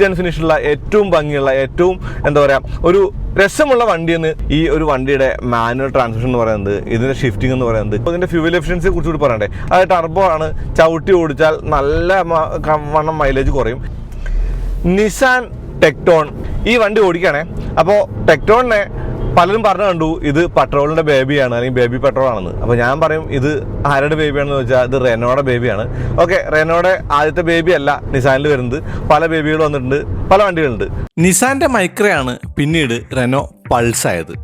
Fit and ഫിനിഷുള്ള ഏറ്റവും ഭംഗിയുള്ള ഏറ്റവും എന്താ പറയുക ഒരു രസമുള്ള വണ്ടിയെന്ന് ഈ ഒരു വണ്ടിയുടെ മാനുവൽ ട്രാൻസ്മിഷൻ എന്ന് പറയുന്നത്, ഇതിൻ്റെ ഷിഫ്റ്റിംഗ് എന്ന് പറയുന്നത്. ഇപ്പോൾ ഇതിൻ്റെ ഫ്യൂവൽ എഫിഷ്യൻസിയെ കുറിച്ച് കൂടി പറയണ്ടേ. അത് ടർബോ ആണ്, ചവിട്ടി ഓടിച്ചാൽ നല്ല വണ്ണം മൈലേജ് കുറയും. നിസാൻ ടെക്ടോൺ ഈ വണ്ടി ഓടിക്കുകയാണേ. അപ്പോൾ ടെക്ടോണിനെ പലരും പറഞ്ഞു കണ്ടു ഇത് പെട്രോളിൻ്റെ ബേബിയാണ് അല്ലെങ്കിൽ ബേബി പെട്രോൾ ആണെന്ന്. അപ്പോൾ ഞാൻ പറയും ഇത് ആരുടെ ബേബിയാണെന്ന് വെച്ചാൽ ഇത് റെനോയുടെ ബേബിയാണ്. ഓക്കെ, റെനോയുടെ ആദ്യത്തെ ബേബി അല്ല നിസാനിൽ വരുന്നത്. പല ബേബികൾ വന്നിട്ടുണ്ട്, പല വണ്ടികളുണ്ട്. നിസാൻ്റെ മൈക്രയാണ് പിന്നീട് റെനോ പൾസ് ആയത്.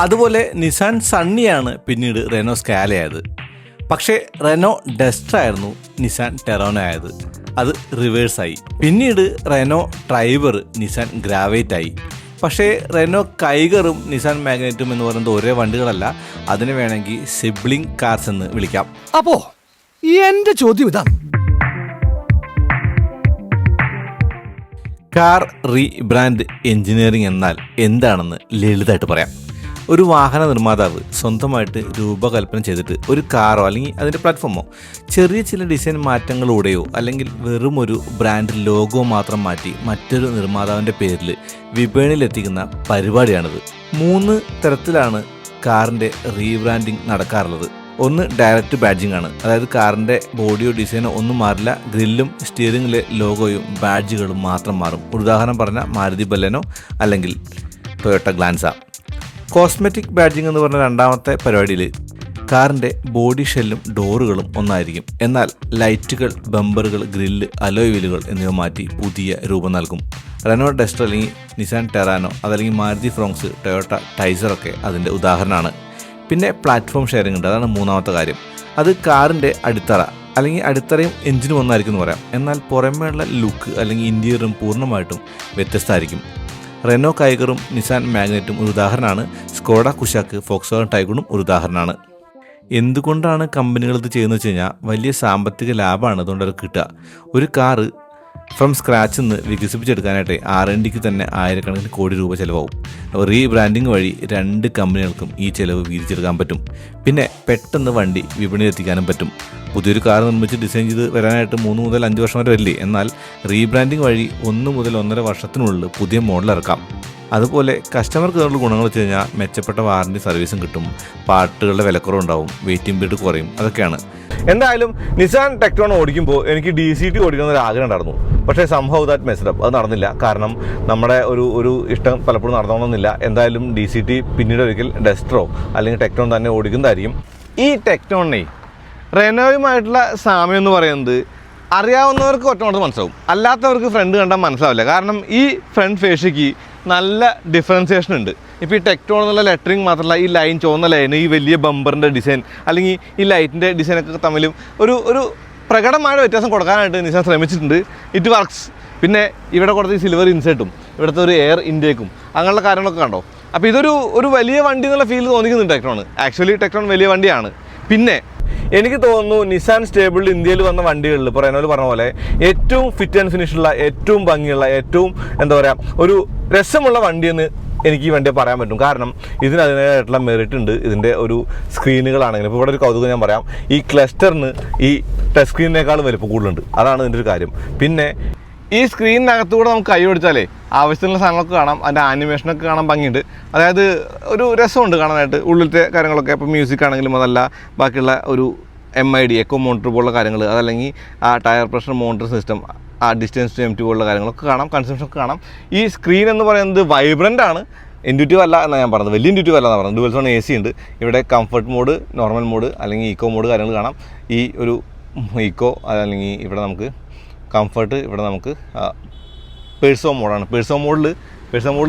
അതുപോലെ നിസാൻ സണ്ണിയാണ് പിന്നീട് റെനോ സ്കാലയായത്. പക്ഷേ റെനോ ഡസ്റ്റർ ആയിരുന്നു നിസാൻ ടെറോനോ ആയത്. അത് റിവേഴ്സായി. പിന്നീട് റെനോ ഡ്രൈവർ നിസാൻ ഗ്രാവൈറ്റ് ആയി. പക്ഷേ റെനോ കൈഗറും നിസാൻ മാഗ്നറ്റും എന്ന് പറയുന്നത് ഒരേ വണ്ടികളല്ല. അതിന് വേണമെങ്കിൽ സിബ്ലിംഗ് കാർസ് എന്ന് വിളിക്കാം. അപ്പോ എന്റെ ചോദ്യം ഇതാണ്, കാർ റീബ്രാൻഡ് എഞ്ചിനീയറിംഗ് എന്നാൽ എന്താണെന്ന് ലളിതമായിട്ട് പറയാം. ഒരു വാഹന നിർമ്മാതാവ് സ്വന്തമായിട്ട് രൂപകൽപ്പന ചെയ്തിട്ട് ഒരു കാറോ അല്ലെങ്കിൽ അതിൻ്റെ പ്ലാറ്റ്ഫോമോ ചെറിയ ചില ഡിസൈൻ മാറ്റങ്ങളിലൂടെയോ അല്ലെങ്കിൽ വെറും ഒരു ബ്രാൻഡ് ലോഗോ മാത്രം മാറ്റി മറ്റൊരു നിർമ്മാതാവിൻ്റെ പേരിൽ വിപണിയിലെത്തിക്കുന്ന പരിപാടിയാണിത്. 3 തരത്തിലാണ് കാറിൻ്റെ റീബ്രാൻഡിങ് നടക്കാറുള്ളത്. ഒന്ന് ഡയറക്റ്റ് ബാഡ്ജിങ് ആണ്. അതായത് കാറിൻ്റെ ബോഡിയോ ഡിസൈനോ ഒന്നും മാറില്ല, ഗ്രില്ലും സ്റ്റിയറിംഗിലെ ലോഗോയും ബാഡ്ജുകളും മാത്രം മാറും. ഉദാഹരണം പറഞ്ഞാൽ മാരുതി ബലെനോ അല്ലെങ്കിൽ ടൊയോട്ട ഗ്ലാൻസ. കോസ്മെറ്റിക് ബാഡ്ജിങ് എന്ന് പറഞ്ഞ രണ്ടാമത്തെ പരിപാടിയിൽ കാറിൻ്റെ ബോഡി ഷെല്ലും ഡോറുകളും ഒന്നായിരിക്കും. എന്നാൽ ലൈറ്റുകൾ, ബമ്പറുകൾ, ഗ്രില്ല്, അലോയ് വീലുകൾ എന്നിവ മാറ്റി പുതിയ രൂപം നൽകും. റെനോ ഡസ്റ്റർ അല്ലെങ്കിൽ നിസാൻ ടെറാനോ അതല്ലെങ്കിൽ മാരുതി ഫ്രോങ്സ്, ടൊയോട്ട ടൈസറൊക്കെ അതിൻ്റെ ഉദാഹരണമാണ്. പിന്നെ പ്ലാറ്റ്ഫോം ഷെയറിംഗ് ഉണ്ട്. അതാണ് മൂന്നാമത്തെ കാര്യം. അത് കാറിൻ്റെ അടിത്തറ അല്ലെങ്കിൽ അടിത്തറയും എഞ്ചിനും ഒന്നായിരിക്കും എന്ന് പറയാം. എന്നാൽ പുറമേയുള്ള ലുക്ക് അല്ലെങ്കിൽ ഇൻറ്റീരിയറും പൂർണ്ണമായിട്ടും വ്യത്യസ്തമായിരിക്കും. റെനോ കൈഗറും നിസാൻ മാഗ്നറ്റും ഒരു ഉദാഹരണമാണ്. സ്കോഡ കുഷാക്ക്, ഫോക്സ്വാഗൺ ടൈഗണും ഒരു ഉദാഹരണമാണ്. എന്തുകൊണ്ടാണ് കമ്പനികൾ ഇത് ചെയ്യുന്നത് വെച്ച് കഴിഞ്ഞാൽ വലിയ സാമ്പത്തിക ലാഭമാണ് അതുകൊണ്ട് അത് കിട്ടുക. ഒരു കാറ് ഫ്രം സ്ക്രാച്ചിൽ നിന്ന് വികസിപ്പിച്ചെടുക്കാനായിട്ട് R&Dക്ക് തന്നെ ആയിരക്കണക്കിന് കോടി രൂപ ചിലവാകും. റീബ്രാൻഡിങ് വഴി 2 കമ്പനികൾക്കും ഈ ചിലവ് വീതിച്ചെടുക്കാൻ പറ്റും. പിന്നെ പെട്ടെന്ന് വണ്ടി വിപണിയിലെത്തിക്കാനും പറ്റും. പുതിയൊരു കാർ നിർമ്മിച്ച് ഡിസൈൻ ചെയ്ത് വരാനായിട്ട് 3 മുതൽ 5 വർഷം വരെ വരില്ലേ. എന്നാൽ റീബ്രാൻഡിങ് വഴി 1 മുതൽ 1.5 വർഷത്തിനുള്ളിൽ പുതിയ മോഡൽ ഇറക്കാം. അതുപോലെ കസ്റ്റമർക്ക് കയറുള്ള ഗുണങ്ങൾ വെച്ച് കഴിഞ്ഞാൽ മെച്ചപ്പെട്ട വാറണ്ടി സർവീസും കിട്ടും, പാർട്ടുകളുടെ വിലക്കുറവുണ്ടാവും, വെയിറ്റിംഗ് പീരീഡ് കുറയും. അതൊക്കെയാണ്. എന്തായാലും നിസാൻ ടെക്ടോൺ ഓടിക്കുമ്പോൾ എനിക്ക് DCT ഓടിക്കുന്ന ഒരു ആഗ്രഹം ഉണ്ടായിരുന്നു. പക്ഷേ സംഭവം ദാറ്റ് മെസ്ഡപ്പ് അത് നടന്നില്ല. കാരണം നമ്മുടെ ഒരു ഇഷ്ടം പലപ്പോഴും നടന്നോണമെന്നില്ല. എന്തായാലും DCT പിന്നീട് ഒരിക്കൽ ഡസ്റ്ററോ അല്ലെങ്കിൽ ടെക്ടോൺ തന്നെ ഓടിക്കുന്നതായിരിക്കും. ഈ ടെക്ടോണിനെ റെനോയുമായിട്ടുള്ള സാമ്യം എന്ന് പറയുന്നത് അറിയാവുന്നവർക്ക് ഒറ്റമോട്ട് മനസ്സിലാവും, അല്ലാത്തവർക്ക് ഫ്രണ്ട് കണ്ടാൽ മനസ്സിലാവില്ല. കാരണം ഈ ഫ്രണ്ട് ഫേഷ്യക്ക് നല്ല ഡിഫറൻസിയേഷൻ ഉണ്ട്. ഇപ്പോൾ ഈ ടെക്ടോൺ എന്നുള്ള ലെറ്ററിങ് മാത്രമല്ല, ഈ ലൈൻ, ചുവന്ന ലൈൻ, ഈ വലിയ ബമ്പറിൻ്റെ ഡിസൈൻ അല്ലെങ്കിൽ ഈ ലൈറ്റിൻ്റെ ഡിസൈനൊക്കെ തമ്മിലും ഒരു പ്രകടമായ വ്യത്യാസം കൊടുക്കാനായിട്ട് നിസാൻ ശ്രമിച്ചിട്ടുണ്ട്. It works. പിന്നെ ഇവിടെ കൊടുത്ത ഈ സിൽവർ ഇൻസെർട്ടും ഇവിടുത്തെ ഒരു എയർ ഇൻടേക്കും അങ്ങനെയുള്ള കാര്യങ്ങളൊക്കെ കണ്ടോ. അപ്പോൾ ഇതൊരു വലിയ വണ്ടി എന്നുള്ള ഫീൽ തോന്നിക്കുന്നുണ്ട് ടെക്ടോൺ. ആക്ച്വലി ടെക്ടോൺ വലിയ വണ്ടിയാണ്. പിന്നെ എനിക്ക് തോന്നുന്നു നിസാൻ സ്റ്റേബിളിൽ ഇന്ത്യയിൽ വന്ന വണ്ടികളിൽ ഇപ്പോൾ റെനോയിൽ പറഞ്ഞ പോലെ ഏറ്റവും ഫിറ്റ് ആൻഡ് ഫിനിഷുള്ള ഏറ്റവും ഭംഗിയുള്ള ഏറ്റവും എന്താ പറയുക ഒരു രസമുള്ള വണ്ടിയെന്ന് എനിക്ക് ഈ വണ്ടിയെ പറയാൻ പറ്റും. കാരണം ഇതിന് അതിൻ്റേതായിട്ടുള്ള മെറിറ്റ് ഉണ്ട്. ഇതിൻ്റെ ഒരു സ്ക്രീനുകളാണെങ്കിലും ഇപ്പോൾ ഇവിടെ ഒരു കൗതുകം ഞാൻ പറയാം, ഈ ക്ലസ്റ്ററിന് ഈ ടച്ച് സ്ക്രീനിനേക്കാളും വലിപ്പം കൂടുതലുണ്ട്. അതാണ് ഇതിൻ്റെ ഒരു കാര്യം. പിന്നെ ഈ സ്ക്രീനിനകത്തുകൂടെ നമുക്ക് കൈ ഓടിച്ചാലേ ആവശ്യത്തിനുള്ള സാധനങ്ങളൊക്കെ കാണാം, അതിൻ്റെ ആനിമേഷനൊക്കെ കാണാൻ ഭംഗിയുണ്ട്. അതായത് ഒരു രസമുണ്ട് കാണാനായിട്ട്. ഉള്ളിലത്തെ കാര്യങ്ങളൊക്കെ ഇപ്പോൾ മ്യൂസിക് ആണെങ്കിലും അതല്ല ബാക്കിയുള്ള ഒരു MID എക്കോ മോണിറ്റർ പോലുള്ള കാര്യങ്ങൾ, അതല്ലെങ്കിൽ ആ ടയർ പ്രഷർ മോണിറ്റർ സിസ്റ്റം, ആ ഡിസ്റ്റൻസ് ടു എംപ്റ്റി പോലുള്ള കാര്യങ്ങളൊക്കെ കാണാം, കൺസംഷനൊക്കെ കാണാം. ഈ സ്ക്രീൻ എന്ന് പറയുന്നത് വൈബ്രൻ്റ് ആണ്, ഇൻഡ്യൂറ്റീവ് അല്ല എന്നാണ് ഞാൻ പറഞ്ഞത്. വലിയ ഇൻഡ്യൂറ്റീവ് അല്ല എന്നാണ് പറഞ്ഞത്. ഡുവൽ സോൺ AC ഉണ്ട്. ഇവിടെ കംഫർട്ട് മോഡ്, നോർമൽ മോഡ് അല്ലെങ്കിൽ ഈക്കോ മോഡ് കാര്യങ്ങൾ കാണാം. ഈ ഒരു ഈക്കോ അല്ലെങ്കിൽ ഇവിടെ നമുക്ക് കംഫർട്ട്, ഇവിടെ നമുക്ക് പേഴ്സോ മോഡാണ്. പേഴ്സോ മോഡിൽ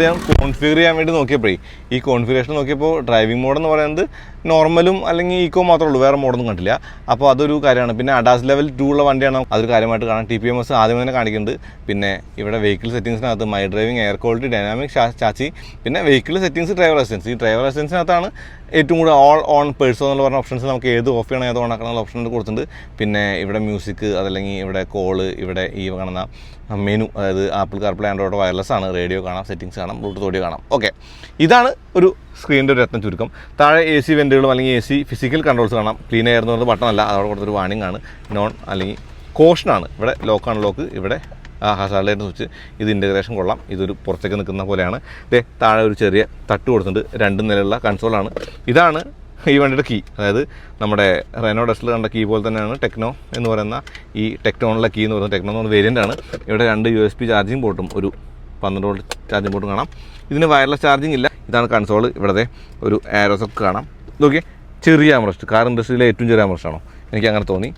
ഞാൻ കോൺഫിഗർ ചെയ്യാൻ വേണ്ടി നോക്കിയപ്പോഴേ ഈ കോൺഫിഗറേഷൻ നോക്കിയപ്പോൾ ഡ്രൈവിംഗ് മോഡ് എന്ന് പറയുന്നത് നോർമലും അല്ലെങ്കിൽ ഈക്കോ മാത്രമേ ഉള്ളൂ, വേറെ മോഡൊന്നും കണ്ടില്ല. അപ്പോൾ അതൊരു കാര്യമാണ്. പിന്നെ അഡാസ് ലെവൽ 2 ഉള്ള വണ്ടിയാണ്, അതൊരു കാര്യമായിട്ട് കാണാം. TPMS ആദ്യം തന്നെ കാണിക്കുന്നുണ്ട്. പിന്നെ ഇവിടെ വെഹിക്കിൾ സെറ്റിംഗ്സിനകത്ത് my driving, air quality, dynamic ചാച്ചി, പിന്നെ വെഹിക്കിൾ സെറ്റിംഗ്സ്, ഡ്രൈവർ അസിസ്റ്റൻസ്. ഈ ഡ്രൈവർ അസിസ്റ്റൻസിനകത്താണ് ഏറ്റവും കൂടുതൽ ഓൾ ഓൺ പേഴ്സോ എന്ന് പറഞ്ഞ ഓപ്ഷൻസ് നമുക്ക് ഏത് ഓഫ് ചെയ്യണം ഏത് ഓൺ ആക്കണം ഓപ്ഷൻ കൊടുത്തിട്ടുണ്ട്. പിന്നെ ഇവിടെ മ്യൂസിക്, അതല്ലെങ്കിൽ ഇവിടെ കോള്, ഇവിടെ ഈ കാണുന്ന മെനു, അതായത് ആപ്പിൾ കാർപ്ലേ, ആൻഡ്രോയിഡ് വയർലെസ് ആണ്, റേഡിയോ കാണാം, സെറ്റിംഗ്സ് കാണാം, ബ്ലൂടൂത്ത് ഓഡിയോ കാണാം. ഓക്കെ, ഇതാണ് ഒരു സ്ക്രീനിൻ്റെ ഒരു രത്നം ചുരുക്കം. താഴെ AC വെൻറ്റുകളും അല്ലെങ്കിൽ AC ഫിസിക്കൽ കൺട്രോൾസ് കാണാം. ക്ലീൻ എയർ എന്ന് പറയുന്നത് ബട്ടണല്ല, അതോടെ കൊടുത്തൊരു വാണിംഗ് ആണ്. നോൺ അല്ലെങ്കിൽ കോഷനാണ്. ഇവിടെ ലോക്കാണ് ലോക്ക്, ഇവിടെ ഹസാർഡ് ലൈറ്റിൻ്റെ സ്വിച്ച്. ഇത് ഇൻ്റഗ്രേഷൻ കൊള്ളാം. ഇതൊരു പുറത്തേക്ക് നിൽക്കുന്ന പോലെയാണ്. താഴെ ഒരു ചെറിയ തട്ട് കൊടുത്തിട്ടുണ്ട്. 2 നിലയുള്ള കൺസോളാണ്. ഇതാണ് ഈ വണ്ടിയുടെ കീ. അതായത് നമ്മുടെ റെനോ ഡസ്റ്ററിൽ കണ്ട കീ പോലെ തന്നെയാണ് ടെക്നോ എന്ന് പറയുന്ന ഈ ടെക്നോണിലെ കീ എന്ന് പറയുന്നത്. ടെക്നോ എന്ന് പറയുന്ന വേരിയൻ്റാണ്. ഇവിടെ 2 USB ചാർജിങ് പോർട്ടും ഒരു 12 വോൾട്ട് ചാർജിങ് പോർട്ടും കാണാം. ഇതിന് വയർലെസ് ചാർജിങ് ഇല്ല. ഇതാണ് കൺസോൾ. ഇവിടുത്തെ ഒരു ആരോസൊക്കെ കാണാം. ഇതൊക്കെ ചെറിയ ആംറസ്റ്റ്, കാർ ഇൻഡസ്ട്രിയിലെ ഏറ്റവും ചെറിയ ആംറസ്റ്റാണോ എനിക്ക് അങ്ങനെ തോന്നി.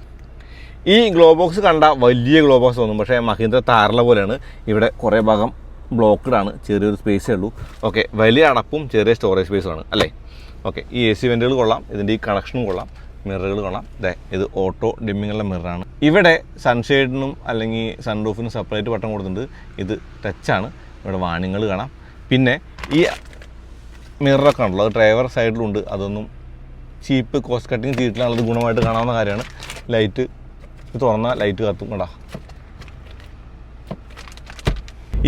ഈ ഗ്ലോ ബോക്സ് കണ്ട വലിയ ഗ്ലോ ബോക്സ് തോന്നും, പക്ഷേ മഹീന്ദ്ര താരല പോലെയാണ്. ഇവിടെ കുറേ ഭാഗം ബ്ലോക്ക്ഡാണ്, ചെറിയൊരു സ്പേസേ ഉള്ളൂ. ഓക്കെ, വലിയ അടപ്പും ചെറിയ സ്റ്റോറേജ് സ്പേസുമാണ് അല്ലേ. ഓക്കെ, ഈ AC വെൻറ്റുകൾ കൊള്ളാം. ഇതിൻ്റെ ഈ കണക്ഷനും കൊള്ളാം. മിററുകൾ കൊള്ളാം. ഇത് ഓട്ടോ ഡിമ്മിങ്ങുള്ള മിററാണ്. ഇവിടെ സൺഷെയ്ഡിനും അല്ലെങ്കിൽ സൺറൂഫിനും സെപ്പറേറ്റ് ബട്ടൺ കൊടുത്തിട്ടുണ്ട്. ഇത് ടച്ചാണ്. ഇവിടെ വാണിങ്ങൾ കാണാം. പിന്നെ ഈ മിററൊക്കെ ഉണ്ടല്ലോ, അത് ഡ്രൈവർ സൈഡിലുണ്ട്. അതൊന്നും ചീപ്പ് കോസ്റ്റ് കട്ടിങ് ചെയ്തിട്ടുള്ളത് ഗുണമായിട്ട് കാണാവുന്ന കാര്യമാണ്. ലൈറ്റ് തുറന്നാൽ ലൈറ്റ് കത്തും. കേട്ടോ,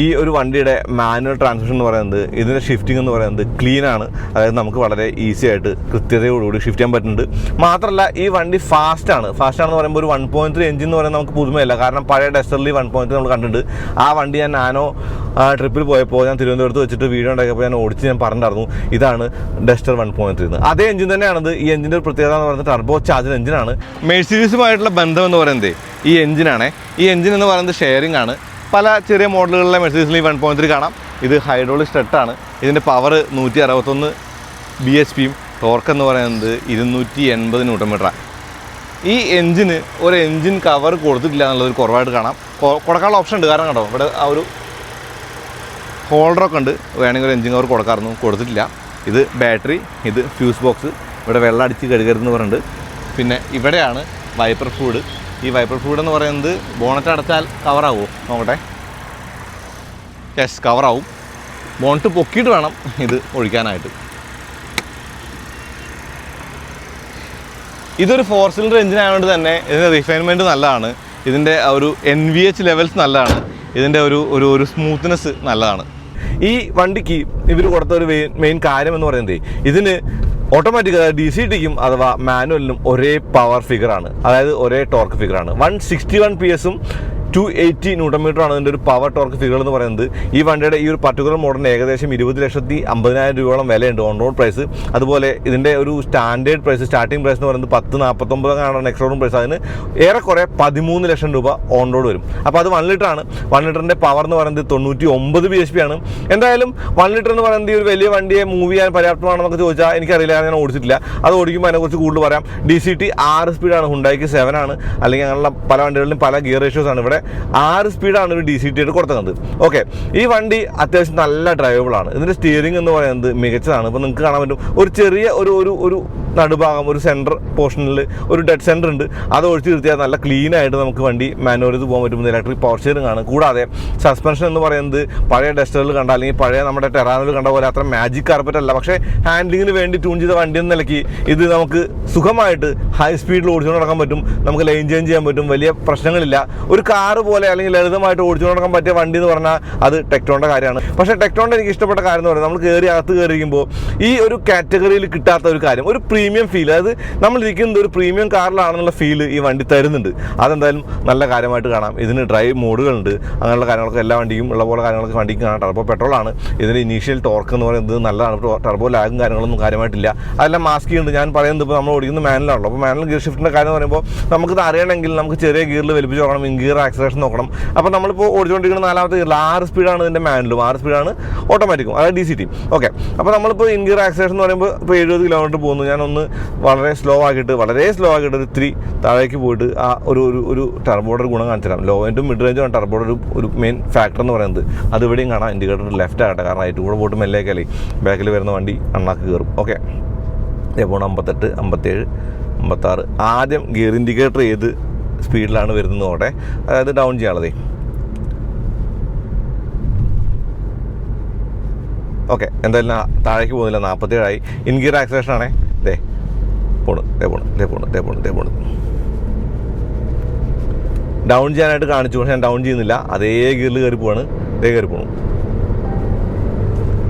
ഈ ഒരു വണ്ടിയുടെ മാനുവൽ ട്രാൻസ്മിഷൻ എന്ന് പറയുന്നത്, ഇതിൻ്റെ ഷിഫ്റ്റിംഗ് എന്ന് പറയുന്നത് ക്ലീനാണ്. അതായത് നമുക്ക് വളരെ ഈസി ആയിട്ട് കൃത്യതയോടുകൂടി ഷിഫ്റ്റ് ചെയ്യാൻ പറ്റുന്നുണ്ട്. മാത്രമല്ല ഈ വണ്ടി ഫാസ്റ്റാണെന്ന് പറയുമ്പോൾ ഒരു 1.3 എഞ്ചിൻ എന്ന് പറയുന്നത് നമുക്ക് പുതുമയല്ല. കാരണം പഴയ ഡസ്റ്ററിൽ 1.3 നമ്മൾ കണ്ടിട്ടുണ്ട്. ആ വണ്ടി ഞാൻ നാനോ ട്രിപ്പിൽ പോയപ്പോൾ ഞാൻ തിരുവനന്തപുരത്ത് വെച്ചിട്ട് വീഡിയോ ഉണ്ടാക്കിയപ്പോൾ ഞാൻ ഓടിച്ച് ഞാൻ പറഞ്ഞിട്ടുണ്ടായിരുന്നു ഇതാണ് ഡസ്റ്റർ 1.3 എന്ന്. അതേ എഞ്ചിൻ തന്നെയാണത്. ഈ എഞ്ചിൻ്റെ ഒരു പ്രത്യേകത എന്ന് പറയുന്നത് ടർബോ ചാർജർ എഞ്ചിനാണ്. മെഴ്സീഡീസുമായിട്ടുള്ള ബന്ധം എന്ന് പറയുന്നത് ഈ എഞ്ചിനാണ്. ഈ എഞ്ചിൻ എന്ന് പറയുന്നത് ഷെയറിംഗ് ആണ്. പല ചെറിയ മോഡലുകളിലെ മെഴ്സീഡീസിൽ 1.3 കാണാം. ഇത് ഹൈഡ്രോളിക് സ്ട്രെട്ടാണ്. ഇതിൻ്റെ പവർ 161 bhp, ടോർക്ക് എന്ന് പറയുന്നത് 280 Nm. ഈ എഞ്ചിന് ഒരു എഞ്ചിൻ കവർ കൊടുത്തിട്ടില്ല എന്നുള്ളതൊരു കുറവായിട്ട് കാണാം. കൊടുക്കാനുള്ള ഓപ്ഷൻ ഉണ്ട്. കാരണം കേട്ടോ, ഇവിടെ ആ ഒരു ഹോൾഡറൊക്കെ ഉണ്ട്. വേണമെങ്കിൽ ഒരു എഞ്ചിൻ കവർ കൊടുത്തിട്ടില്ല. ഇത് ബാറ്ററി, ഇത് ഫ്യൂസ് ബോക്സ്. ഇവിടെ വെള്ളം അടിച്ച് കഴുകരുതെന്ന് പറഞ്ഞിട്ടുണ്ട്. പിന്നെ ഇവിടെയാണ് വൈപ്പർ ഫ്ലൂയിഡ്. ഈ വൈപ്പർ ഫ്ലൂയിഡ് എന്ന് പറയുന്നത് ബോണറ്റ് അടച്ചാൽ കവറാവുമോ നോക്കട്ടെ. യെസ്, കവറാവും. ബോണറ്റ് പൊക്കിയിട്ട് വേണം ഇത് ഒഴിക്കാനായിട്ട്. ഇതൊരു 4 സിലിണ്ടർ എഞ്ചിൻ ആയതുകൊണ്ട് തന്നെ ഇതിൻ്റെ റിഫൈൻമെൻറ്റ് നല്ലതാണ്. ഇതിൻ്റെ ഒരു NVH ലെവൽസ് നല്ലതാണ്. ഇതിൻ്റെ ഒരു സ്മൂത്ത്നെസ് നല്ലതാണ്. ഈ വണ്ടിക്ക് ഇവർ കൊടുത്ത ഒരു മെയിൻ കാര്യം എന്ന് പറയുന്നത് ഇതിന് ഓട്ടോമാറ്റിക് DCTക്കും അഥവാ മാനുവലിനും ഒരേ പവർ ഫിഗറാണ്. അതായത് ഒരേ ടോർക്ക് ഫിഗറാണ്. 161 PS-ഉം 280 Nm ഇതിൻ്റെ ഒരു പവർ ടോർക്ക് ഫിഗർ എന്ന് പറയുന്നത്. ഈ വണ്ടിയുടെ ഈ ഒരു പർട്ടിക്കുലർ മോഡലിന് ഏകദേശം 20,50,000 രൂപയോളം വിലയുണ്ട് ഓൺ റോഡ് പ്രൈസ്. അതുപോലെ ഇതിൻ്റെ ഒരു സ്റ്റാൻഡേർഡ് പ്രൈസ്, സ്റ്റാർട്ടിംഗ് പ്രൈസ് എന്ന് പറയുന്നത് 10,49 നെക്സ്റ്റ് റോഡ് പ്രൈസ്. അതിന് ഏറെക്കുറെ 13 ലക്ഷം രൂപ ഓൺ റോഡ് വരും. അപ്പോൾ അത് 1 ലിറ്ററാണ്. 1 ലിറ്ററിൻ്റെ പവർ എന്ന് പറയുന്നത് 99 bhp ആണ്. എന്തായാലും 1 ലിറ്റർ എന്ന് പറയുന്നത് ഈ ഒരു വലിയ വണ്ടിയെ മൂവ് ചെയ്യാൻ പര്യാപ്തമാണെന്നൊക്കെ ചോദിച്ചാൽ എനിക്കറിയില്ല, ഞാൻ ഓടിച്ചിട്ടില്ല. അത് ഓടിക്കുമ്പോൾ അതിനെക്കുറിച്ച് കൂടുതൽ പറയാം. DCT 6 സ്പീഡാണ്. ഹുണ്ടായിക്ക് 7 ആണ്. അല്ലെങ്കിൽ അങ്ങനെയുള്ള പല വണ്ടികളിലും പല ഗിയർ റേഷ്യോസ് ആണ്. ഇവിടെ 6 സ്പീഡാണ് ഒരു DCT ആയിട്ട് കൊടുത്തത്. ഓക്കെ, ഈ വണ്ടി അത്യാവശ്യം നല്ല ഡ്രൈവബിൾ ആണ്. ഇതിൻ്റെ സ്റ്റിയറിംഗ് എന്ന് പറയുന്നത് മികച്ചതാണ്. ഇപ്പോൾ നിങ്ങൾക്ക് കാണാൻ പറ്റും ഒരു ചെറിയ ഒരു നടുഭാഗം, ഒരു സെൻറ്റർ പോർഷനിൽ ഒരു ഡെഡ് സെൻറ്റർ ഉണ്ട്. അത് ഒഴിച്ച് നിർത്തിയാൽ നല്ല ക്ലീനായിട്ട് നമുക്ക് വണ്ടി മാനുവൽ ചെയ്ത് പോകാൻ പറ്റും. ഇലക്ട്രിക് പവർ സ്റ്റിയറിംഗ് ആണ്. കൂടാതെ സസ്പെൻഷൻ എന്ന് പറയുന്നത് പഴയ ഡസ്റ്ററിൽ കണ്ട അല്ലെങ്കിൽ പഴയ നമ്മുടെ ടെറാനോയിൽ കണ്ട പോലെ അത്ര മാജിക് കാർപ്പറ്റ് അല്ല. പക്ഷേ ഹാൻഡ്ലിങ്ങിന് വേണ്ടി ട്യൂൺ ചെയ്ത വണ്ടി എന്ന നിലയ്ക്ക് ഇത് നമുക്ക് സുഖമായിട്ട് ഹൈ സ്പീഡിൽ ഓടിച്ചുകൊണ്ട് നടക്കാൻ പറ്റും. നമുക്ക് ലൈൻ ചേഞ്ച് ചെയ്യാൻ പറ്റും. വലിയ പ്രശ്നങ്ങളില്ല. ഒരു കാറ് പോലെ അല്ലെങ്കിൽ ലളിതമായിട്ട് ഓടിച്ചുകൊണ്ട് നടക്കാൻ പറ്റിയ വണ്ടി എന്ന് പറഞ്ഞാൽ അത് ടെക്നോൻ്റെ കാര്യമാണ്. പക്ഷേ ടെക്നോൻ്റെ എനിക്ക് ഇഷ്ടപ്പെട്ട കാര്യം എന്ന് പറയുന്നത് നമ്മൾ അകത്ത് കയറിയിരിക്കുമ്പോൾ ഈ ഒരു കാറ്റഗറിയിൽ കിട്ടാത്ത ഒരു കാര്യം, ഒരു പ്രീമിയം ഫീൽ. അതായത് നമ്മൾ ഇരിക്കുന്നത് ഒരു പ്രീമിയം കാറിലാണെന്നുള്ള ഫീല് ഈ വണ്ടി തരുന്നുണ്ട്. അതെന്തായാലും നല്ല കാര്യമായിട്ട് കാണാം. ഇതിന് ഡ്രൈവ് മോഡുകളുണ്ട്. അങ്ങനെയുള്ള കാര്യങ്ങളൊക്കെ എല്ലാ വണ്ടിക്കും ഉള്ള പോലെ കാര്യങ്ങളൊക്കെ വണ്ടിക്ക് കാണാം. ടർബോ പെട്രോളാണ്. ഇതിൻ്റെ ഇനീഷ്യൽ ടോർക്ക് എന്ന് പറയുന്നത് നല്ലതാണ്. ടർബോ ലാഗും കാര്യങ്ങളൊന്നും കാര്യമായിട്ടില്ല. അതെല്ലാം മാസ്ക് ചെയ്യുന്നുണ്ട്. ഞാൻ പറയുന്നത് ഇപ്പോൾ നമ്മൾ ഓടിക്കുന്ന മാനുവലാണല്ലോ. അപ്പോൾ മാനുവൽ ഗിയർ ഷിഫ്റ്റിൻ്റെ കാര്യം എന്ന് പറയുമ്പോൾ നമുക്കിത് അറിയണമെങ്കിൽ നമുക്ക് ചെറിയ ഗിയറിൽ വലിപ്പിച്ച് നോക്കണം. ഇൻ ഗിയർ ആക്സലേഷൻ നോക്കണം. അപ്പോൾ നമ്മളിപ്പോൾ ഓടിച്ചുകൊണ്ടിരിക്കുന്ന 4ാമത്തെ ഗിയറിൽ 6 സ്പീഡാണ് ഇതിൻ്റെ മാനുവലും, 6 സ്പീഡാണ് ഓട്ടോമാറ്റിക്കും, അതായത് DCT. ഓക്കെ, അപ്പോൾ നമ്മളിപ്പോൾ ഇൻ ഗിയർ ആക്സലേഷൻ എന്ന് പറയുമ്പോൾ ഇപ്പോൾ 70 കിലോമീറ്റർ പോകുന്നു. ഞാനൊന്ന് വളരെ സ്ലോ ആക്കിയിട്ട് ഒരു ഇത്തിരി താഴേക്ക് പോയിട്ട് ആ ഒരു ടർബോയുടെ ഗുണം കാണിച്ചു തരാം. ലോ എൻഡും മിഡ് റേഞ്ചും ആണ് ടർബോയുടെ ഒരു മെയിൻ ഫാക്ടർ എന്ന് പറയുന്നത്. അത് ഇവിടെയും കാണാം. ഇൻഡിക്കേറ്റർ ലെഫ്റ്റ് ആകട്ടെ, കാരണം റൈറ്റ് കൂടെ പോയിട്ട് മെല്ലേക്കല്ലേ ബാക്കിൽ വരുന്ന വണ്ടി അണ്ണാക്ക് കയറും. ഓക്കെ, ഇപ്പോൾ 58, 57, 56. ആദ്യം ഗിയർ ഇൻഡിക്കേറ്റർ ഏത് സ്പീഡിലാണ് വരുന്നത് നോട്ടെ. അതായത് ഡൗൺ ചെയ്യാനുള്ളതേ. ഓക്കെ, എന്തായാലും താഴേക്ക് പോകുന്നില്ല. 47 ഇൻ ഗിയർ ആക്സലേഷൻ ആണേ. പോണ് ഡൗൺ ചെയ്യാനായിട്ട് കാണിച്ചു. പക്ഷേ ഞാൻ ഡൗൺ ചെയ്യുന്നില്ല. അതേ ഗിയറിൽ കയറി പോവാണ്. കയറി പോകണം.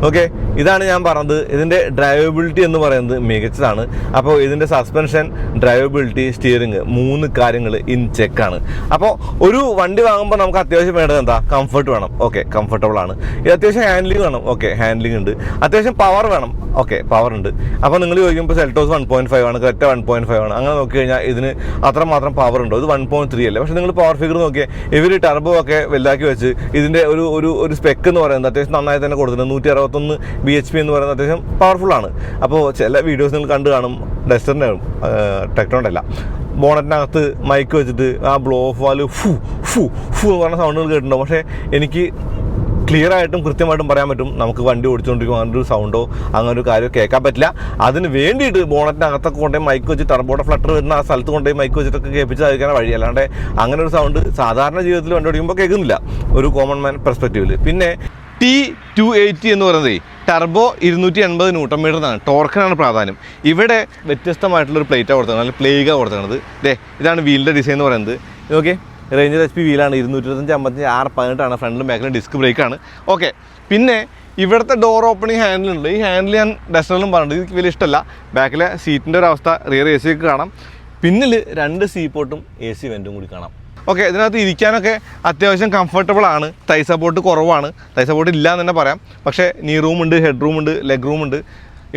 ഓക്കെ, ഇതാണ് ഞാൻ പറഞ്ഞത്. ഇതിൻ്റെ ഡ്രൈവബിലിറ്റി എന്ന് പറയുന്നത് മികച്ചതാണ്. അപ്പോൾ ഇതിൻ്റെ സസ്പെൻഷൻ, ഡ്രൈവബിലിറ്റി, സ്റ്റിയറിംഗ് 3 കാര്യങ്ങൾ ഇൻ ചെക്കാണ്. അപ്പോൾ ഒരു വണ്ടി വാങ്ങുമ്പോൾ നമുക്ക് അത്യാവശ്യം വേണ്ടത് എന്താ? കംഫർട്ട് വേണം. ഓക്കെ, കംഫർട്ടബിൾ ആണ്. ഇത് അത്യാവശ്യം ഹാൻഡ്ലിംഗ് വേണം. ഓക്കെ, ഹാൻഡ്ലിംഗ് ഉണ്ട്. അത്യാവശ്യം പവർ വേണം. ഓക്കെ, പവർ ഉണ്ട്. അപ്പോൾ നിങ്ങൾ ചോദിക്കുമ്പോൾ സെൽറ്റോസ് 1.5 ആണ്, ക്രെറ്റ 1.5 ആണ്. അങ്ങനെ നോക്കി കഴിഞ്ഞാൽ ഇതിന് അത്രമാത്രം പവർ ഉണ്ടോ? ഇത് 1.3 അല്ലേ. പക്ഷേ നിങ്ങൾ പവർ ഫിഗർ നോക്കിയാൽ ഇവർ ടർബോ ഒക്കെ വലുതാക്കി വെച്ച് ഇതിൻ്റെ ഒരു സ്പെക്ക് എന്ന് പറയുന്നത് അത്യാവശ്യം നന്നായി തന്നെ കൊടുത്തിട്ടുണ്ട്. 161 BHP എന്ന് പറയുന്നത് അത്യാവശ്യം പവർഫുള്ളാണ്. അപ്പോൾ ചില വീഡിയോസ് നിങ്ങൾ കണ്ടു കാണും, ഡസ്റ്ററിൻ്റെ ടെക്ട്രോണിൻ്റെ അല്ല, ബോണറ്റിനകത്ത് മൈക്ക് വെച്ചിട്ട് ആ ബ്ലോ ഓഫ് വാല് ഫു ഫു ഫു എന്ന് പറഞ്ഞ സൗണ്ടുകൾ കേട്ടിട്ടുണ്ടോ? പക്ഷേ എനിക്ക് ക്ലിയർ ആയിട്ടും കൃത്യമായിട്ടും പറയാൻ പറ്റും, നമുക്ക് വണ്ടി ഓടിച്ചുകൊണ്ടിരിക്കുമ്പോൾ അങ്ങനെ ഒരു സൗണ്ടോ അങ്ങനെ ഒരു കാര്യം കേൾക്കാൻ പറ്റില്ല. അതിന് വേണ്ടിയിട്ട് ബോണറ്റിനകത്തൊക്കെ കൊണ്ടുപോയി മൈക്ക് വെച്ച് ടർബോയുടെ ഫ്ലട്ടർ വരുന്ന ആ സ്ഥലത്ത് കൊണ്ടുപോയി മൈക്ക് വെച്ചിട്ടൊക്കെ കേൾപ്പിച്ച് അയക്കാൻ വഴി. അല്ലാണ്ട് അങ്ങനെ ഒരു സൗണ്ട് സാധാരണ ജീവിതത്തിൽ വണ്ടി ഓടിക്കുമ്പോൾ കേൾക്കുന്നില്ല, ഒരു കോമൺ മാൻ പെർസ്പെക്റ്റീവിൽ. പിന്നെ T280 എന്ന് പറയുന്നത് ടർബോ 280 ന്യൂട്ടൺ മീറ്റർ എന്നാണ്. ടോർക്കിനാണ് പ്രാധാന്യം. ഇവിടെ വ്യത്യസ്തമായിട്ടുള്ളൊരു പ്ലേറ്റാണ് കൊടുത്തത്, നല്ല പ്ലേഗാണ് കൊടുത്തത്. ഇതാണ് വീലിൻ്റെ ഡിസൈൻ എന്ന് പറയുന്നത്. Okay, ranger HP വീലാണ്. 225, 55, 6, 18 ഫ്രണ്ടിലും ബാക്കിലും ഡിസ്ക് ബ്രേക്കാണ്. ഓക്കെ, പിന്നെ ഇവിടുത്തെ ഡോർ ഓപ്പണിങ് ഹാൻഡിലുണ്ട്. ഈ ഹാൻഡിൽ ഞാൻ ഡസ്റ്ററിലും പറഞ്ഞിട്ട് എനിക്ക് വലിയ ഇഷ്ടമല്ല. ബാക്കിലെ സീറ്റിൻ്റെ ഒരു അവസ്ഥ, റിയർ AC ഒക്കെ കാണാം. പിന്നിൽ 2 സീപ്പോട്ടും AC വെൻറ്റും കൂടി കാണാം. ഓക്കെ, ഇതിനകത്ത് ഇരിക്കാനൊക്കെ അത്യാവശ്യം കംഫർട്ടബിൾ ആണ്. തൈ സപ്പോർട്ട് കുറവാണ്, തൈ സപ്പോർട്ട് ഇല്ല എന്ന് തന്നെ പറയാം. പക്ഷേ നീ റൂമുണ്ട്, ഹെഡ് റൂമുണ്ട്, ലെഗ് റൂമുണ്ട്.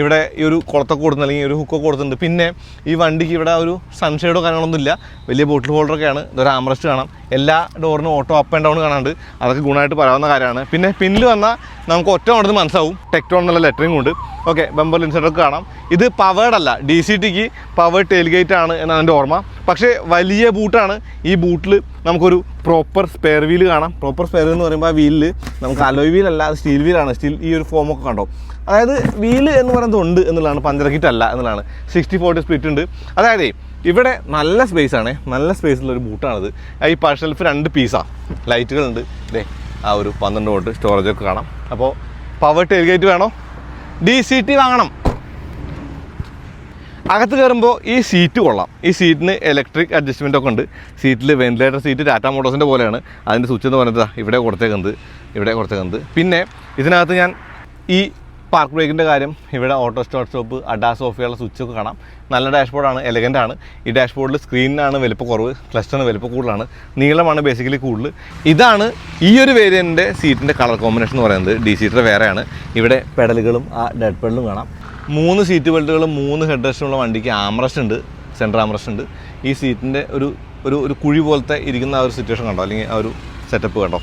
ഇവിടെ ഈ ഒരു കുളത്തൊക്കെ കൊടുത്തുണ്ട്, അല്ലെങ്കിൽ ഒരു ഹുക്കൊക്കെ കൊടുത്തിട്ടുണ്ട്. പിന്നെ ഈ വണ്ടിക്ക് ഇവിടെ ഒരു സൺഷെയ്ഡോ കാര്യങ്ങളൊന്നും ഇല്ല. വലിയ ബോട്ടിൽ ഹോൾഡറൊക്കെയാണ്. ഇതൊരു ആംറസ്റ്റ് കാണാം. എല്ലാ ഡോറിനും ഓട്ടോ അപ്പ് ആൻഡ് ഡൗൺ കാണാണ്ട്. അതൊക്കെ ഗുണമായിട്ട് പറയാവുന്ന കാര്യമാണ്. പിന്നെ പിന്നിൽ വന്നാൽ നമുക്ക് ഒറ്റ ഓടന്ന് മനസ്സാവും, ടെക്ട്രോൺ എന്നുള്ള ലെറ്ററിംഗ് ഉണ്ട്. ഓക്കെ, ബമ്പർ ഇൻസൈഡൊക്കെ കാണാം. ഇത് പവേർഡ് അല്ല, DCTക്ക് പവേർഡ് ടെയിൽ ഗേറ്റ് ആണ് എന്നാണ് എൻ്റെ ഓർമ്മ. പക്ഷേ വലിയ ബൂട്ടാണ്. ഈ ബൂട്ടിൽ നമുക്കൊരു പ്രോപ്പർ സ്പെയർ വീല് കാണാം. പ്രോപ്പർ സ്പെയർ എന്ന് പറയുമ്പോൾ ആ വീലിൽ നമുക്ക് അലോയ് വീലല്ല, അത് സ്റ്റീൽ വീലാണ്. സ്റ്റീൽ ഈ ഒരു ഫോമൊക്കെ കണ്ടോ? അതായത് വീല് എന്ന് പറയുന്നത് ഉണ്ട് എന്നുള്ളതാണ്, പഞ്ചറക്കിറ്റ് അല്ല എന്നുള്ളതാണ്. 60-40 സ്പ്ലിറ്റ് ഉണ്ട്. അതായത് ഇവിടെ നല്ല സ്പേസാണ്, നല്ല സ്പേസുള്ളൊരു ബൂട്ടാണിത്. ഈ ഷെൽഫ് 2 പീസാണ്. ലൈറ്റുകളുണ്ട്. ആ ഒരു 12 വോൾട്ട് സ്റ്റോറേജൊക്കെ കാണാം. അപ്പോൾ പവർ ടെയിൽ ഗേറ്റ് വേണോ? DCT വാങ്ങണം. അകത്ത് കയറുമ്പോൾ ഈ സീറ്റ് കൊള്ളാം. ഈ സീറ്റിന് ഇലക്ട്രിക് അഡ്ജസ്റ്റ്മെൻ്റ് ഒക്കെ ഉണ്ട്. സീറ്റിൽ വെന്റിലേറ്റർ സീറ്റ് ടാറ്റ മോട്ടോഴ്സിൻ്റെ പോലെയാണ്. അതിൻ്റെ സ്വിച്ച് എന്ന് പറയുന്നത് ഇവിടെ കൊടുത്തേക്കുന്നത്. പിന്നെ ഇതിനകത്ത് ഞാൻ ഈ പാർക്ക് ബ്രേക്കിൻ്റെ കാര്യം, ഇവിടെ auto start stop, ADAS of ചെയ്യാനുള്ള സ്വിച്ചൊക്കെ കാണാം. നല്ല ഡാഷ്ബോർഡാണ്, എലഗൻ്റ് ആണ്. ഈ ഡാഷ്ബോർഡിൽ സ്ക്രീനിനാണ് വലിപ്പം കുറവ്, ക്ലസ്റ്ററിന് വലിപ്പം കൂടുതലാണ്, നീളമാണ് ബേസിക്കലി കൂടുതൽ. ഇതാണ് ഈ ഒരു വേരിയൻറ്റിൻ്റെ സീറ്റിൻ്റെ കളർ കോമ്പിനേഷൻ എന്ന് പറയുന്നത്. DCTയുടെ വേറെയാണ്. ഇവിടെ പെഡലുകളും ആ ഡെഡ് പെഡലും കാണാം. 3 സീറ്റ് ബെൽറ്റുകളും 3 ഹെഡ് റെസ്റ്റുള്ള വണ്ടിക്ക് ആംറസ്റ്റ് ഉണ്ട്, സെൻറ്റർ ആംറസ്റ്റ് ഉണ്ട്. ഈ സീറ്റിൻ്റെ ഒരു കുഴി പോലത്തെ ഇരിക്കുന്ന ആ ഒരു സിറ്റുവേഷൻ കണ്ടോ, അല്ലെങ്കിൽ ആ ഒരു സെറ്റപ്പ് കണ്ടോ?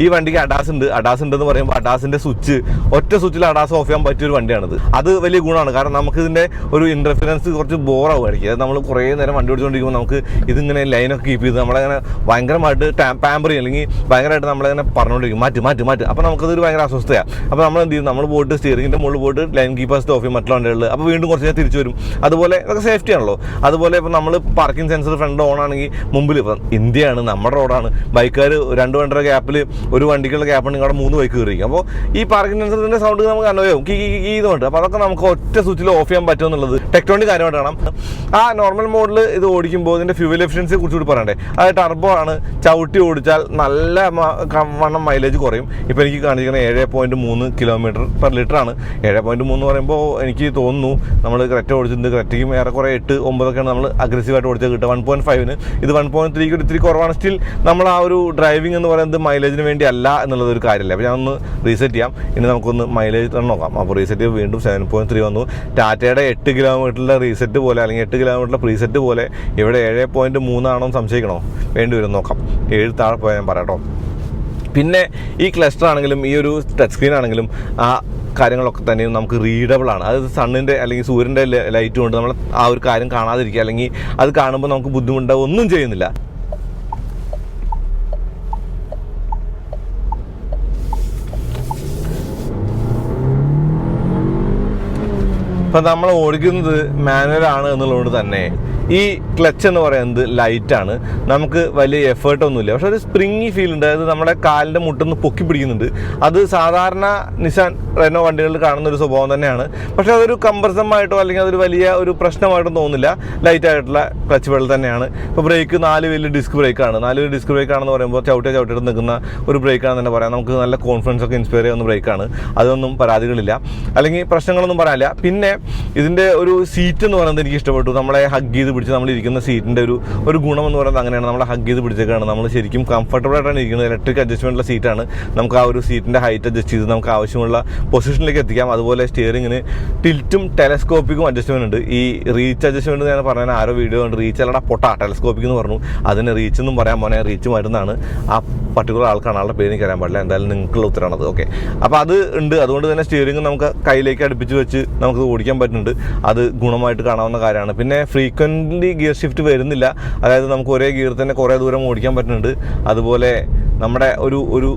ഈ വണ്ടിക്ക് അഡാസ് ഉണ്ടെന്ന് പറയുമ്പോൾ അഡാസിൻ്റെ സ്വിച്ച് ഒറ്റ സ്വിച്ചിൽ അഡാസ് ഓഫ് ചെയ്യാൻ പറ്റിയൊരു വണ്ടിയാണിത്. അത് വലിയ ഗുണമാണ്. കാരണം നമുക്കിതിൻ്റെ ഒരു ഇൻ്റർഫിറൻസ് കുറച്ച് ബോറാവുമായിരിക്കും. അത് നമ്മൾ കുറേ നേരം വണ്ടി ഓടിച്ചുകൊണ്ടിരിക്കുമ്പോൾ നമുക്ക് ഇതിങ്ങനെ ലൈനൊക്കെ കീപ്പ് ചെയ്ത് നമ്മളങ്ങനെ ഭയങ്കരമായിട്ട് പാമ്പർ ചെയ്യും, അല്ലെങ്കിൽ ഭയങ്കരമായിട്ട് നമ്മളങ്ങനെ പറഞ്ഞുകൊണ്ടിരിക്കും മാറ്റ്. അപ്പോൾ നമുക്കതൊരു ഭയങ്കര അസ്വസ്ഥയാണ്. അപ്പോൾ നമ്മൾ എന്ത് ചെയ്യും? നമ്മൾ പോയിട്ട് സ്റ്റിയറിങ്ങിൻ്റെ മുകളിൽ പോയിട്ട് ലൈൻ കീപ്പേഴ്സ് ഓഫ് ചെയ്യും മറ്റുള്ള വണ്ടികളിൽ. അപ്പോൾ വീണ്ടും കുറച്ച് നേരം തിരിച്ചു വരും. അതുപോലെ ഇതൊക്കെ സേഫ്റ്റി ആണല്ലോ. അതുപോലെ ഇപ്പോൾ നമ്മൾ പാർക്കിംഗ് സെൻസർ ഫ്രണ്ട് ഓൺ ആണെങ്കിൽ മുമ്പിൽ, ഇപ്പം ഇന്ത്യയാണ്, നമ്മുടെ റോഡാണ്, ബൈക്കുകാർ 2 വണ്ടിയുടെ ഗ്യാപ്പിൽ ഒരു വണ്ടിക്കുള്ള ഗ്യാപ്പുണ്ടെങ്കിൽ അവിടെ 3 ബൈക്ക് കയറിയിരിക്കും. അപ്പോൾ ഈ പാർക്കിംഗ് സെൻസറിൻ്റെ സൗണ്ട് നമുക്ക് അനുഭവം ഇതുകൊണ്ട്. അപ്പോൾ അതൊക്കെ നമുക്ക് ഒറ്റ സ്വിച്ചിൽ ഓഫ് ചെയ്യാൻ പറ്റുമെന്നുള്ളത് ടെക്ട്രോണിക് കാര്യമായിട്ട് കാണാം. ആ നോർമൽ മോഡിൽ ഇത് ഓടിക്കുമ്പോൾ ഇതിൻ്റെ ഫ്യൂവൽ എഫിഷ്യൻസിയെ കുറിച്ചുകൂടി പറയണ്ടേ. അത് ടർബോ ആണ്, ചവിട്ടി ഓടിച്ചാൽ നല്ല വണ്ണം മൈലേജ് കുറയും. ഇപ്പോൾ എനിക്ക് കാണിക്കുന്നത് 7.3 km/ലിറ്റർ ആണ്. 7.3 എന്ന് പറയുമ്പോൾ എനിക്ക് തോന്നുന്നു നമ്മൾ ക്രെറ്റ ഓടിച്ചിട്ടുണ്ട്, ക്രെറ്റയ്ക്കും ഏറെക്കുറെ 8-9 നമ്മൾ അഗ്രസീവായിട്ട് ഓടിച്ചാൽ കിട്ടുക. 1.5-ന് ഇത് 1.3 ഇത്തിരി കുറവാണ്. സ്റ്റിൽ നമ്മൾ ആ ഒരു ഡ്രൈവിംഗ് എന്ന് പറയുന്നത് മൈലേജിന് വേണ്ടി അല്ല എന്നുള്ളതൊരു കാര്യമല്ല. അപ്പോൾ ഞാനൊന്ന് റീസെറ്റ് ചെയ്യാം. ഇനി നമുക്കൊന്ന് മൈലേജ് നോക്കാം. അപ്പോൾ റീസെറ്റ് ചെയ്ത് വീണ്ടും 7.3 വന്നു. ടാറ്റയുടെ 8 കിലോമീറ്ററിലെ റീസെറ്റ് പോലെ, അല്ലെങ്കിൽ 8 കിലോമീറ്ററിലെ പ്രീസെറ്റ് പോലെ ഇവിടെ 7.3 ആണോ സംശയിക്കണോ? വേണ്ടി വരും, നോക്കാം. 7 താഴെ പോയാൽ ഞാൻ പറയാം കേട്ടോ. പിന്നെ ഈ ക്ലസ്റ്റർ ആണെങ്കിലും ഈ ഒരു ടച്ച് സ്ക്രീൻ ആണെങ്കിലും ആ കാര്യങ്ങളൊക്കെ തന്നെയും നമുക്ക് റീഡബിൾ ആണ്. അതായത് സണ്ണിൻ്റെ അല്ലെങ്കിൽ സൂര്യൻ്റെ ലൈറ്റ് കൊണ്ട് നമ്മൾ ആ ഒരു കാര്യം കാണാതിരിക്കുക, അല്ലെങ്കിൽ അത് കാണുമ്പോൾ നമുക്ക് ബുദ്ധിമുട്ടാവുക ഒന്നും ചെയ്യുന്നില്ല. ഇപ്പം നമ്മൾ ഓടിക്കുന്നത് മാനുവലാണ് എന്നുള്ളതുകൊണ്ട് തന്നെ ഈ ക്ലച്ച് എന്ന് പറയുന്നത് ലൈറ്റാണ്, നമുക്ക് വലിയ എഫേർട്ടൊന്നുമില്ല, പക്ഷെ ഒരു സ്പ്രിങ്ങി ഫീൽ ഉണ്ട്. അതായത് നമ്മുടെ കാലിൻ്റെ മുട്ടൊന്ന് പൊക്കി പിടിക്കുന്നുണ്ട്. അത് സാധാരണ നിസാൻ റെനോ വണ്ടികളിൽ കാണുന്ന ഒരു സ്വഭാവം തന്നെയാണ്. പക്ഷേ അതൊരു കംപ്രസമായിട്ടോ അല്ലെങ്കിൽ അതൊരു വലിയ ഒരു പ്രശ്നമായിട്ടോ തോന്നുന്നില്ല. ലൈറ്റായിട്ടുള്ള ക്ലച്ച് പെഡൽ തന്നെയാണ്. ഇപ്പോൾ ബ്രേക്ക് 4 വീല് ഡിസ്ക് ബ്രേക്കാണ്. 4 വീല് ഡിസ്ക് ബ്രേക്കാണെന്ന് പറയുമ്പോൾ ചവിട്ടിയിട്ട് നിൽക്കുന്ന ഒരു ബ്രേക്കാണെന്ന് തന്നെ പറയാം. നമുക്ക് നല്ല കോൺഫിഡൻസ് ഒക്കെ ഇൻസ്പയർ ചെയ്യുന്ന ബ്രേക്കാണ്. അതൊന്നും പരാതികളില്ല, അല്ലെങ്കിൽ പ്രശ്നങ്ങളൊന്നും പറയാനില്ല. പിന്നെ ഇതിൻ്റെ ഒരു സീറ്റ് എന്ന് പറയുന്നത് എനിക്ക് ഇഷ്ടപ്പെട്ടു. നമ്മളെ ഹഗ് ചെയ്ത് പിടിച്ച് നമ്മൾ ഇരിക്കുന്ന സീറ്റിൻ്റെ ഒരു ഗുണം എന്ന് പറയുന്നത് അങ്ങനെയാണ്. നമ്മളെ ഹഗ് ചെയ്ത് പിടിച്ചേക്കാണ്. നമ്മൾ ശരിക്കും കംഫർട്ടബിൾ ആയിട്ടാണ് ഇരിക്കുന്നത്. ഇലക്ട്രിക് അഡ്ജസ്റ്റ്മെൻറ്റുള്ള സീറ്റാണ്. നമുക്ക് ആ ഒരു സീറ്റിൻ്റെ ഹൈറ്റ് അഡ്ജസ്റ്റ് ചെയ്ത് നമുക്ക് ആവശ്യമുള്ള പൊസിഷനിലേക്ക് എത്തിക്കാം. അതുപോലെ സ്റ്റിയറിങ്ങിന് ടിൽറ്റും ടെലസ്കോപ്പിക്കും അഡ്ജസ്റ്റ്മെൻറ്റ് ഉണ്ട്. ഈ റീച്ച് അഡ്ജസ്റ്റ്മെൻറ്റ് ഞാൻ പറഞ്ഞാൽ ആരോ വീഡിയോ ഉണ്ട്, റീച്ച് അല്ലടാ പൊട്ട ടെലസ്കോപ്പിക് എന്ന് പറഞ്ഞു. അതിന് റീച്ച് എന്നും പറയാൻ പോനെ, റീച്ച് മരുന്നാണ്. ആ പർട്ടിക്കുലർ ആൾക്കാണ്, ആളുടെ പേര് എനിക്ക് അറിയാൻ പാടില്ല. എന്തായാലും നിങ്ങൾക്കുള്ള ഉത്തരമാണത്. ഓക്കെ, അപ്പോൾ അത് ഉണ്ട്. അതുകൊണ്ട് തന്നെ സ്റ്റിയറിംഗ് നമുക്ക് കയ്യിലേക്ക് അടുപ്പിച്ച് വെച്ച് നമുക്ക് ഓടിക്കാൻ പറ്റുന്നുണ്ട്. അത് ഗുണമായിട്ട് കാണാവുന്ന കാര്യമാണ്. പിന്നെ ഫ്രീക്വൻ്റ്ലി ഗിയർ ഷിഫ്റ്റ് വരുന്നില്ല. അതായത് നമുക്ക് ഒരേ ഗിയർ തന്നെ കുറേ ദൂരം ഓടിക്കാൻ പറ്റുന്നുണ്ട്. അതുപോലെ നമ്മുടെ ഒരു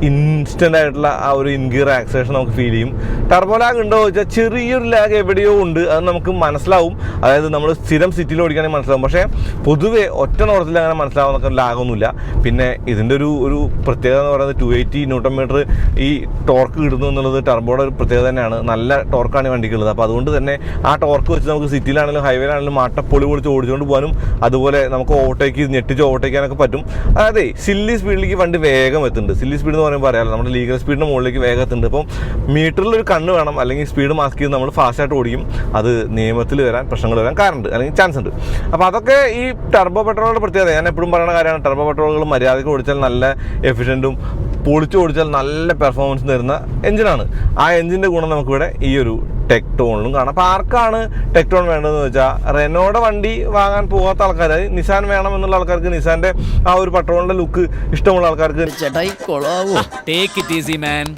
ഇൻസ്റ്റൻ്റ് ആയിട്ടുള്ള ആ ഒരു ഇൻ ഗിയർ ആക്സലേഷൻ നമുക്ക് ഫീൽ ചെയ്യും. ടർബോ ലാഗ് ഉണ്ടോ ചോദിച്ചാൽ ചെറിയൊരു ലാഗ് എവിടെയോ ഉണ്ട്. അത് നമുക്ക് മനസ്സിലാവും. അതായത് നമ്മൾ സ്ഥിരം സിറ്റിയിൽ ഓടിക്കുകയാണെങ്കിൽ മനസ്സിലാവും. പക്ഷേ പൊതുവെ ഒറ്റ നോട്ടത്തിൽ അങ്ങനെ മനസ്സിലാവുന്ന ലാഗൊന്നുമില്ല. പിന്നെ ഇതിൻ്റെ ഒരു പ്രത്യേകത എന്ന് പറയുന്നത് 280 ന്യൂട്ടൺ ഈ ടോർക്ക് കിട്ടുന്നു എന്നുള്ളത് ടർബോയുടെ ഒരു പ്രത്യേകത തന്നെയാണ്. നല്ല ടോർക്കാണ് ഈ വണ്ടിക്കുള്ളത്. അപ്പോൾ അതുകൊണ്ട് തന്നെ ആ ടോർക്ക് വെച്ച് നമുക്ക് സിറ്റിയിലാണെങ്കിലും ഹൈവേയിലാണെങ്കിലും മാട്ടപ്പൊളി പൊളിച്ച് ഓടിച്ചുകൊണ്ട് പോകാനും അതുപോലെ നമുക്ക് ഓവർടേക്ക് ഞെട്ടിച്ച് ഓവർടേക്കാനൊക്കെ പറ്റും. അതായത് സില്ലി സ്പീഡിലേക്ക് വണ്ടി വേഗം എത്തുന്നുണ്ട്. സില്ലി സ്പീഡ് എന്ന് പറയുമ്പോൾ അറിയാമല്ലോ, നമ്മുടെ ലീഗൽ സ്പീഡിന് മുകളിലേക്ക് വേഗം എത്തുന്നുണ്ട്. അപ്പം മീറ്ററിലൊരു കണ്ണ് വേണം, അല്ലെങ്കിൽ സ്പീഡ് മാസ്ക് ചെയ്ത് നമ്മൾ ഫാസ്റ്റായിട്ട് ഓടിക്കും. അത് നിയമത്തിൽ വരാൻ പ്രശ്നങ്ങൾ വരാൻ കാരണമുണ്ട്, അല്ലെങ്കിൽ ചാൻസ് ഉണ്ട്. അപ്പോൾ അതൊക്കെ ഈ ടർബോ പെട്രോളുടെ പ്രത്യേകത. ഞാൻ എപ്പോഴും പറയുന്ന കാര്യമാണ്, ടർബോ പെട്രോളുകൾ മര്യാദയ്ക്ക് ഓടിച്ചാൽ നല്ല എഫിഷ്യൻറ്റും പൊളിച്ച് ഓടിച്ചാൽ നല്ല പെർഫോമൻസ് തരുന്ന എഞ്ചിനാണ്. ആ എഞ്ചിൻ്റെ ഗുണം നമുക്കിവിടെ ഈ ഒരു ടെക്ടോണിലും കാണാം. അപ്പോൾ ആർക്കാണ് ടെക്ടോൺ വേണ്ടതെന്ന് വെച്ചാൽ റെനോയുടെ വണ്ടി വാങ്ങാൻ പോകാത്ത ആൾക്കാർ, നിസാൻ വേണം എന്നുള്ള ആൾക്കാർക്ക്, നിസാൻ്റെ ആ ഒരു പെട്രോളിൻ്റെ ലുക്ക് ഇഷ്ടമുള്ള ആൾക്കാർക്ക്,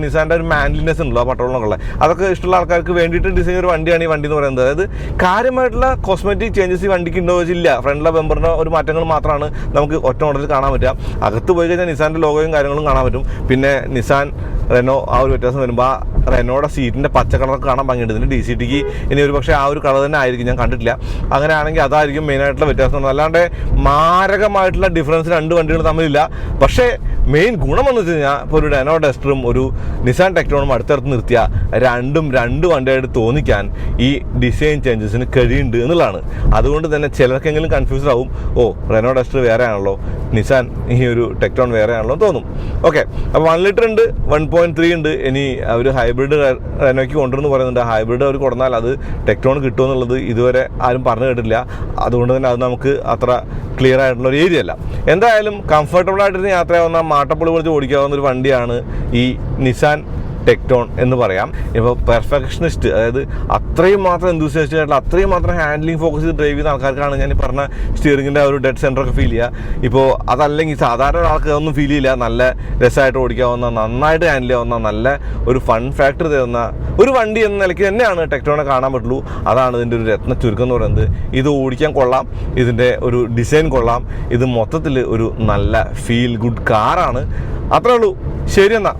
നിസാൻ്റെ ഒരു മാൻലിനെസ് ഉണ്ടല്ലോ ആ പെട്രോളിനൊക്കെ, അതൊക്കെ ഇഷ്ടമുള്ള ആൾക്കാർക്ക് വേണ്ടിയിട്ട് ഡിസൈൻ ഒരു വണ്ടിയാണ് ഈ വണ്ടി എന്ന് പറയുന്നത്. അതായത് കാര്യമായിട്ടുള്ള കോസ്മെറ്റിക് ചേഞ്ചസ് ഈ വണ്ടിക്ക് ഉണ്ടോ വെച്ചില്ല. ഫ്രണ്ടിലെ ബമ്പറിൻ്റെ ഒരു മാറ്റങ്ങൾ മാത്രമാണ് നമുക്ക് ഒറ്റ മോഡലിൽ കാണാൻ പറ്റുക. അകത്ത് പോയി കഴിഞ്ഞാൽ നിസാൻ്റെ ലോഗോയും കാര്യങ്ങളും കാണാൻ പറ്റും. പിന്നെ നിസാൻ റെനോ ആ ഒരു വ്യത്യാസം വരുമ്പോൾ ആ റെനോയുടെ സീറ്റിൻ്റെ പച്ച കളറൊക്കെ കാണാൻ ഭംഗിയുണ്ട്. ഇതിന് DCTക്ക് ഇനി ഒരു പക്ഷേ ആ ഒരു കളർ തന്നെ ആയിരിക്കും, ഞാൻ കണ്ടിട്ടില്ല. അങ്ങനെയാണെങ്കിൽ അതായിരിക്കും മെയിനായിട്ടുള്ള വ്യത്യാസം. അല്ലാണ്ട് മാരകമായിട്ടുള്ള ഡിഫറൻസ് രണ്ട് വണ്ടികൾ തമ്മിലില്ല. പക്ഷേ മെയിൻ ഗുണമെന്ന് വെച്ച് കഴിഞ്ഞാൽ ഇപ്പോൾ ഒരു റെനോ ഡസ്റ്ററും ഒരു നിസാൻ ടെക്ടോണും അടുത്തടുത്ത് നിർത്തിയാൽ രണ്ടും രണ്ട് വണ്ടിയായിട്ട് തോന്നിക്കാൻ ഈ ഡിസൈൻ ചേഞ്ചസിന് കഴിയുന്നുണ്ട് എന്നുള്ളതാണ്. അതുകൊണ്ട് തന്നെ ചിലർക്കെങ്കിലും കൺഫ്യൂസ്ഡ് ആവും, ഓ റെനോ ഡസ്റ്റർ വേറെ ആണല്ലോ, നിസാൻ ഈ ഒരു ടെക്ടോൺ വേറെ ആണല്ലോ തോന്നും. ഓക്കെ, അപ്പോൾ 1 ലിറ്റർ ഉണ്ട്, 1.3 ഉണ്ട്. ഇനി അവർ ഹൈബ്രിഡ് റെനോയ്ക്ക് കൊണ്ടുവരുന്നു പറയുന്നുണ്ട്. ഹൈബ്രിഡ് അവർ കൊടുത്താൽ അത് ടെക്ടോൺ കിട്ടുമെന്നുള്ളത് ഇതുവരെ ആരും പറഞ്ഞു കേട്ടിട്ടില്ല. അതുകൊണ്ട് തന്നെ അത് നമുക്ക് അത്ര ക്ലിയർ ആയിട്ടുള്ള ഒരു ഏരിയ അല്ല. എന്തായാലും കംഫർട്ടബിൾ ആയിട്ട് യാത്രയാവുന്ന മാട്ടപ്പൊളി പൊളിച്ച് ഓടിക്കാവുന്ന ഒരു വണ്ടിയാണ് ഈ നിസാൻ ടെക്ടോൺ എന്ന് പറയാം. ഇപ്പോൾ പെർഫെക്ഷനിസ്റ്റ്, അതായത് അത്രയും മാത്രം എന്തൂസിയാസ്റ്റിക് ആയിട്ടുള്ള, അത്രയും മാത്രം ഹാൻഡ്ലിംഗ് ഫോക്കസ് ചെയ്ത് ഡ്രൈവ് ചെയ്യുന്ന ആൾക്കാർക്കാണ് ഞാൻ ഈ പറഞ്ഞ സ്റ്റിയറിങ്ങിൻ്റെ ഒരു ഡെഡ് സെൻറ്ററൊക്കെ ഫീൽ ചെയ്യുക. ഇപ്പോൾ അതല്ലെങ്കിൽ സാധാരണ ഒരാൾക്ക് അതൊന്നും ഫീൽ ചെയ്യില്ല. നല്ല രസമായിട്ട് ഓടിക്കാവുന്ന, നന്നായിട്ട് ഹാൻഡിൽ ചെയ്യാവുന്ന, നല്ല ഒരു ഫൺ ഫാക്ടർ തരുന്ന ഒരു വണ്ടി എന്ന നിലയ്ക്ക് തന്നെയാണ് ടെക്ടോണെ കാണാൻ പറ്റുള്ളൂ. അതാണ് ഇതിൻ്റെ ഒരു രത്ന ചുരുക്കം എന്ന് പറയുന്നത്. ഇത് ഓടിക്കാൻ കൊള്ളാം, ഇതിൻ്റെ ഒരു ഡിസൈൻ കൊള്ളാം, ഇത് മൊത്തത്തിൽ ഒരു നല്ല ഫീൽ ഗുഡ് കാറാണ്. അത്രേ ഉള്ളൂ. ശരി എന്നാൽ.